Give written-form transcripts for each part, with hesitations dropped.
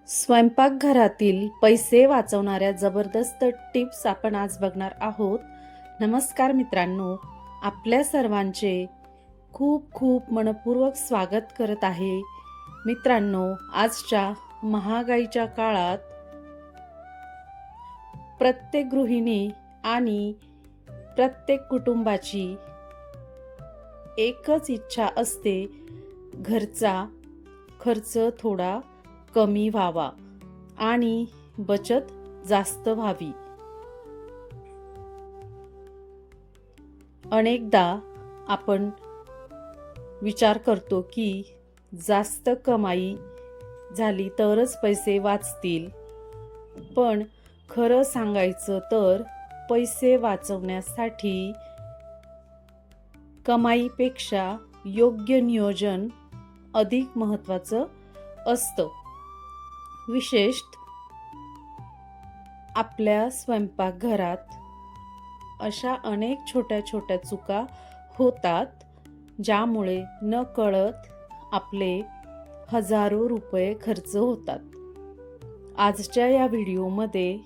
स्वयंपाकघरातील पैसे वाचवणाऱ्या जबरदस्त टिप्स आपण आज बघणार आहोत. नमस्कार मित्रांनो, आपल्या सर्वांचे खूप खूप मनपूर्वक स्वागत करत आहे. मित्रांनो, आजच्या महागाईच्या काळात प्रत्येक गृहिणी आणि प्रत्येक कुटुंबाची एकच इच्छा असते, घरचा खर्च थोडा कमी व्हावा आणि बचत जास्त व्हावी. अनेकदा आपण विचार करतो की जास्त कमाई झाली तरच पैसे वाचतील, पण खरं सांगायचं तर पैसे वाचवण्यासाठी कमाईपेक्षा योग्य नियोजन अधिक महत्त्वाचं असतं. विशेषतः आपल्या स्वयंपाकघरात अशा अनेक छोट्या छोट्या चुका होतात, ज्यामुळे नकळत आपले हजारो रुपये खर्च होतात. आजच्या या व्हिडिओमध्ये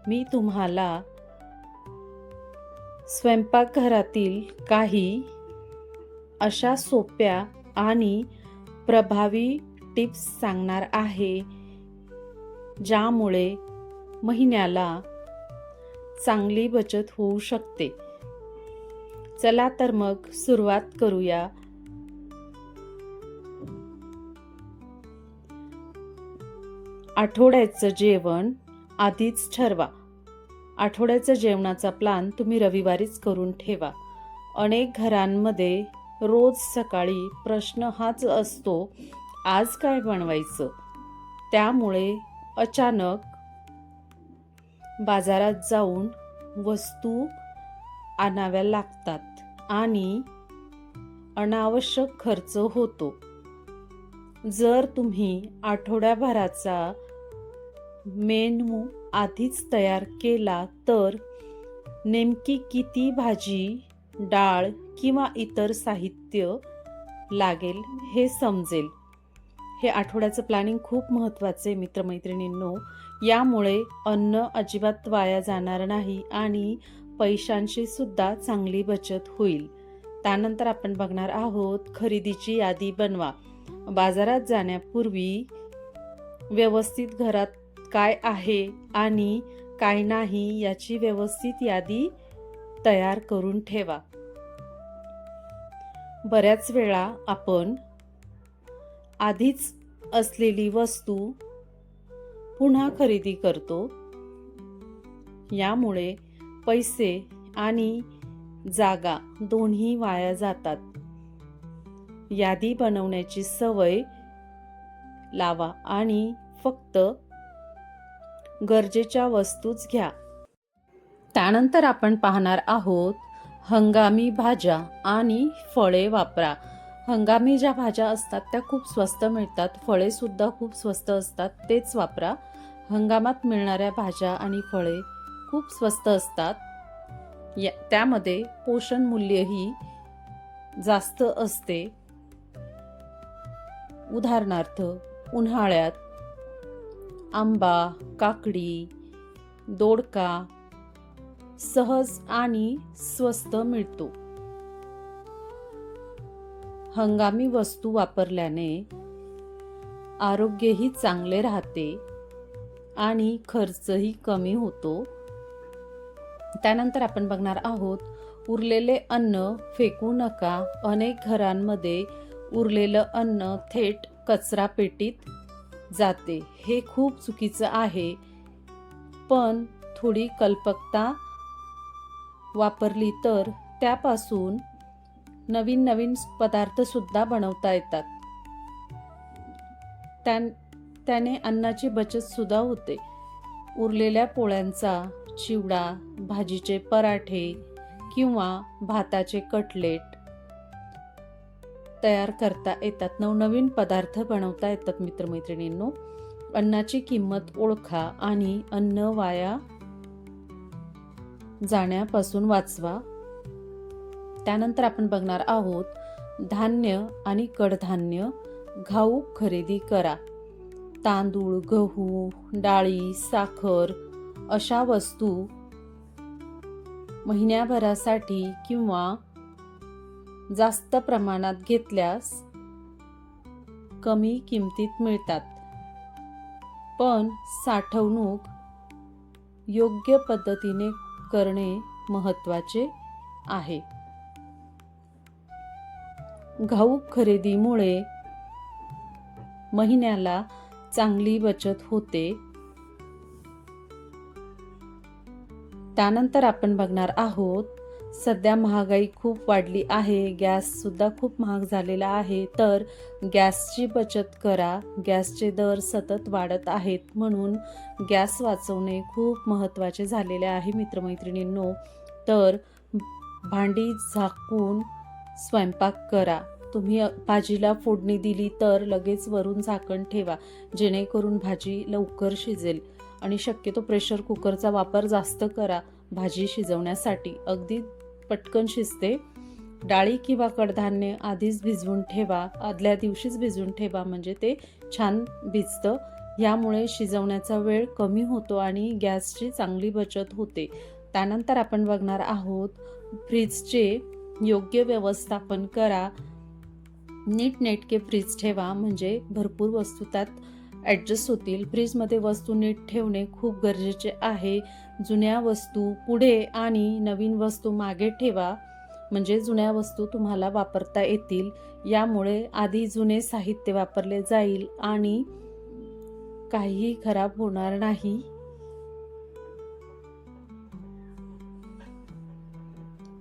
मी तुम्हाला स्वयंपाकघरातील काही अशा सोप्या आणि प्रभावी टिप्स सांगणार आहे, ज्यामुळे महिन्याला चांगली बचत होऊ शकते. चला तर मग सुरुवात करूया. आठवड्याचं जेवण आधीच ठरवा. आठवड्याचा जेवणाचा प्लॅन तुम्ही रविवारीच करून ठेवा. अनेक घरांमध्ये रोज सकाळी प्रश्न हाच असतो, आज काय बनवायचं. त्यामुळे अचानक बाजारात जाऊन वस्तू आणाव्या लागतात आणि अनावश्यक खर्च होतो. जर तुम्ही आठवड्याभराचा मेनू आधीच तयार केला तर नेमकी किती भाजी, डाळ किंवा इतर साहित्य लागेल हे समजेल. हे आठवड्याचं प्लॅनिंग खूप महत्त्वाचे आहे मित्रमैत्रिणींनो. यामुळे अन्न अजिबात वाया जाणार नाही आणि पैशांची सुद्धा चांगली बचत होईल. त्यानंतर आपण बघणार आहोत, खरेदीची यादी बनवा. बाजारात जाण्यापूर्वी व्यवस्थित घरात काय आहे आणि काय नाही याची व्यवस्थित यादी तयार करून ठेवा. बऱ्याच वेळा आपण आधीच असलेली वस्तू पुन्हा खरेदी करतो. यामुळे पैसे आणि जागा दोन्ही वाया जातात. यादी बनवण्याची सवय लावा आणि फक्त गरजेच्या वस्तूच घ्या. त्यानंतर आपण पाहणार आहोत, हंगामी भाज्या आणि फळे वापरा. हंगामी ज्या भाज्या असतात त्या खूप स्वस्त मिळतात, फळे सुद्धा खूप स्वस्त असतात, तेच वापरा. हंगामात मिळणाऱ्या भाज्या आणि फळे खूप स्वस्त असतात. त्यामध्ये पोषण मूल्यही जास्त असते. उदाहरणार्थ, उन्हाळ्यात आंबा, काकडी, दोडका सहज आणि स्वस्त मिळतो. हंगामी वस्तू वापरल्याने आरोग्यही चांगले राहते आणि खर्चही कमी होतो. त्यानंतर आपण बघणार आहोत, उरलेले अन्न फेकू नका. अनेक घरांमध्ये उरलेलं अन्न थेट कचरा पेटीत जाते. हे खूप चुकीचं आहे, पण थोडी कल्पकता वापरली तर त्यापासून नवीन नवीन पदार्थ सुद्धा बनवता येतात. त्याने अन्नाची बचत सुद्धा होते. उरलेल्या पोळ्यांचा चिवडा, भाजीचे पराठे किंवा भाताचे कटलेट तयार करता येतात. नवनवीन पदार्थ बनवता येतात मित्रमैत्रिणींनो. अन्नाची किंमत ओळखा आणि अन्न वाया जाण्यापासून वाचवा. त्यानंतर आपण बघणार आहोत, धान्य आणि कडधान्य घाऊक खरेदी करा. तांदूळ, गहू, डाळी, साखर अशा वस्तू महिन्याभरासाठी किंवा जास्त प्रमाणात घेतल्यास कमी किमतीत मिळतात. पण साठवणूक योग्य पद्धतीने करणे महत्त्वाचे आहे. घाऊक खरेदीमुळे महिन्याला चांगली बचत होते. त्यानंतर आपण बघणार आहोत, सध्या महागाई खूप वाढली आहे, गॅस सुद्धा खूप महाग झालेला आहे, तर गॅसची बचत करा. गॅसचे दर सतत वाढत आहेत, म्हणून गॅस वाचवणे खूप महत्त्वाचे झालेले आहे मित्रमैत्रिणींनो. तर भांडी झाकून स्वयंपाक करा. तुम्ही भाजीला फोडणी दिली तर लगेच वरून झाकण ठेवा, जेणेकरून भाजी लवकर शिजेल. आणि शक्यतो प्रेशर कुकरचा वापर जास्त करा भाजी शिजवण्यासाठी, अगदी पटकन शिजते. डाळी किंवा कडधान्य आधीच भिजवून ठेवा, आदल्या दिवशीच भिजवून ठेवा, म्हणजे ते छान भिजतं. यामुळे शिजवण्याचा वेळ कमी होतो आणि गॅसची चांगली बचत होते. त्यानंतर आपण बघणार आहोत, फ्रीजचे योग्य व्यवस्थापन करा. नीटनेटके फ्रीज ठेवा, म्हणजे भरपूर वस्तू त्यात ॲडजस्ट होतील. फ्रीजमध्ये वस्तू नीट ठेवणे खूप गरजेचे आहे. जुन्या वस्तू पुढे आणि नवीन वस्तू मागे ठेवा, म्हणजे जुन्या वस्तू तुम्हाला वापरता येतील. यामुळे आधी जुने साहित्य वापरले जाईल आणि काहीही खराब होणार नाही.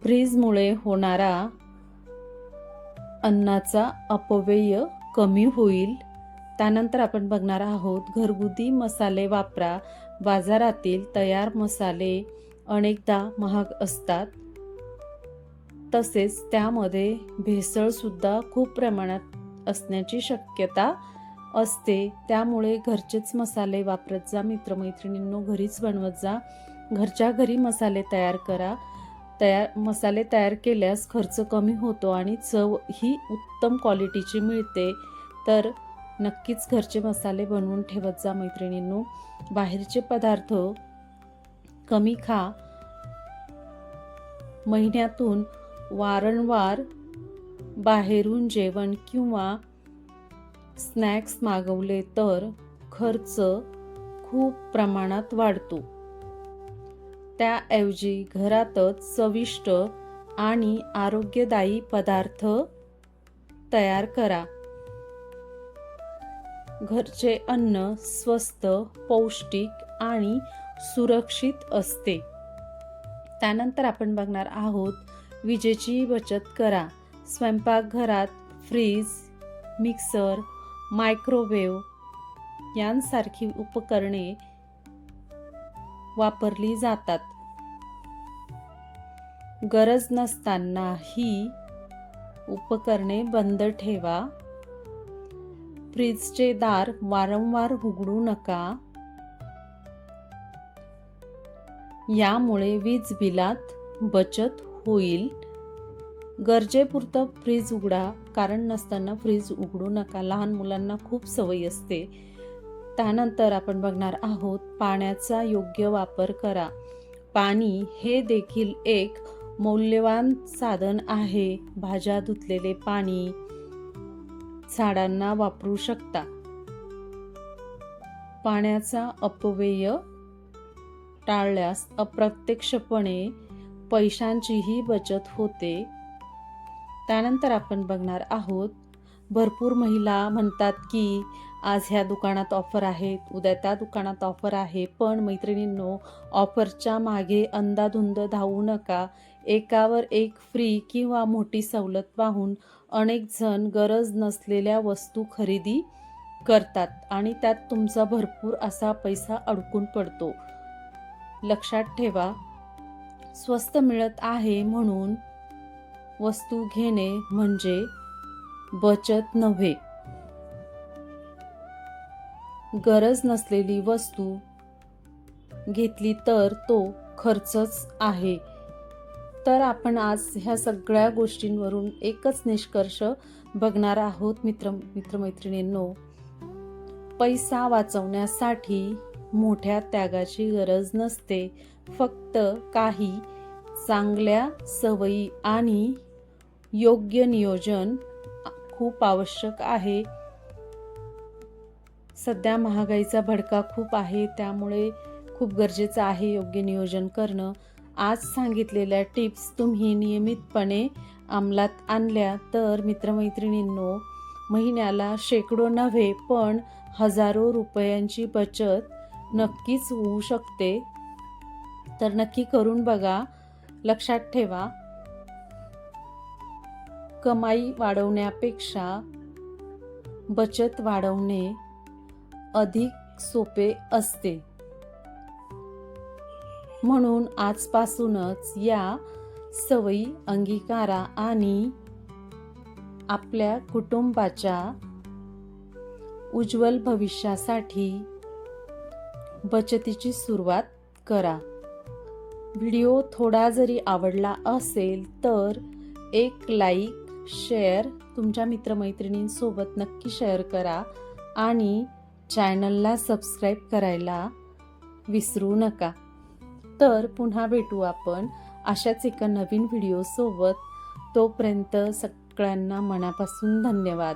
फ्रीजमुळे होणारा अन्नाचा अपव्यय कमी होईल. त्यानंतर आपण बघणार आहोत, घरगुती मसाले वापरा. बाजारातील तयार मसाले अनेकदा महाग असतात, तसेच त्यामध्ये भेसळसुद्धा खूप प्रमाणात असण्याची शक्यता असते. त्यामुळे घरचेच मसाले वापरत जा मित्रमैत्रिणींनो, घरीच बनवत जा. घरच्या घरी मसाले तयार करा. मसाले तयार केल्यास खर्च कमी होतो आणि चव ही उत्तम क्वालिटीची मिळते. तर नक्कीच घरचे मसाले बनवून ठेवत जा मैत्रिणींनो. बाहेरचे पदार्थ कमी खा. महिन्यातून वारंवार बाहेरून जेवण किंवा स्नॅक्स मागवले तर खर्च खूप प्रमाणात वाढतो. त्याऐवजी घरातच चविष्ट आणि आरोग्यदायी पदार्थ तयार करा. घरचे अन्न स्वस्त, पौष्टिक आणि सुरक्षित असते. त्यानंतर आपण बघणार आहोत, विजेची बचत करा. स्वयंपाकघरात फ्रीज, मिक्सर, मायक्रोवेव्ह यांसारखी उपकरणे वापरली जातात. गरज नसताना ही उपकरणे बंद ठेवा. फ्रीजचे दार वारंवार उघडू नका. यामुळे वीज बिलात बचत होईल. गरजेपुरतं फ्रीज उघडा, कारण नसताना फ्रीज उघडू नका. लहान मुलांना खूप सवय असते. त्यानंतर आपण बघणार आहोत, पाण्याचा योग्य वापर करा. पाणी हे देखील एक मौल्यवान साधन आहे. भाज्या धुतलेले पाणी झाडांना वापरू शकता. पाण्याचा अपव्यय टाळल्यास अप्रत्यक्षपणे पैशांचीही बचत होते. त्यानंतर आपण बघणार आहोत, भरपूर महिला म्हणतात की आज ह्या दुकानात ऑफर आहेत, उद्या त्या दुकानात ऑफर आहे. पण मैत्रिणींनो, ऑफरच्या मागे अंधाधुंद धावू नका. एकावर एक फ्री किंवा मोठी सवलत पाहून अनेक जण गरज नसलेल्या वस्तू खरेदी करतात आणि त्यात तुमचा भरपूर असा पैसा अडकून पडतो. लक्षात ठेवा, स्वस्त मिळत आहे म्हणून वस्तू घेणे म्हणजे बचत नव्हे. गरज नसलेली वस्तू घेतली तर तो खर्चच आहे. तर आपण आज ह्या सगळ्या गोष्टींवरून एकच निष्कर्ष बघणार आहोत मित्रमैत्रिणींनो. पैसा वाचवण्यासाठी मोठ्या त्यागाची गरज नसते. फक्त काही चांगल्या सवयी आणि योग्य नियोजन खूप आवश्यक आहे. सध्या महागाईचा भडका खूप आहे, त्यामुळे खूप गरजेचं आहे योग्य नियोजन करणं. आज सांगितलेल्या टिप्स तुम्ही नियमितपणे अंमलात आणल्या तर मित्रमैत्रिणींनो, महिन्याला शेकडो नव्हे पण हजारो रुपयांची बचत नक्कीच होऊ शकते. तर नक्की करून बघा. लक्षात ठेवा, कमाई वाढवण्यापेक्षा बचत वाढवणे अधिक सोपे असते. म्हणून आजपासूनच या सवयी अंगीकारा आणि आपल्या कुटुंबाच्या उज्ज्वल भविष्यासाठी बचतीची सुरुवात करा. व्हिडिओ थोडा जरी आवडला असेल तर एक लाईक, शेअर तुमच्या मित्रमैत्रिणींसोबत नक्की शेअर करा आणि चॅनलला सबस्क्राईब करायला विसरू नका. तर पुन्हा भेटू आपण अशाच एका नवीन व्हिडिओसोबत. तोपर्यंत सगळ्यांना मनापासून धन्यवाद.